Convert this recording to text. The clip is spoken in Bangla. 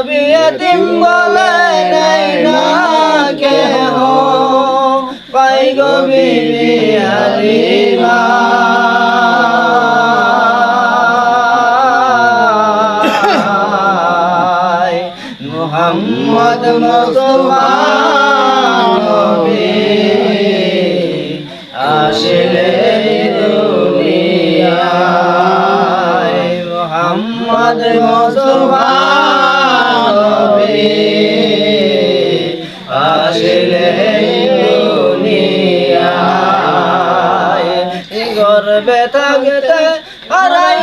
বিয়েতিম বলে নাই না কেহ পাই গো বিবি হালিমা মুহাম্মদ মুস্তাফা নবী আসলে দুনিয়ায় মুহাম্মদ মুস্তাফা নবী আসলে দুনিয়ায় গর্বে থাকতে হারাই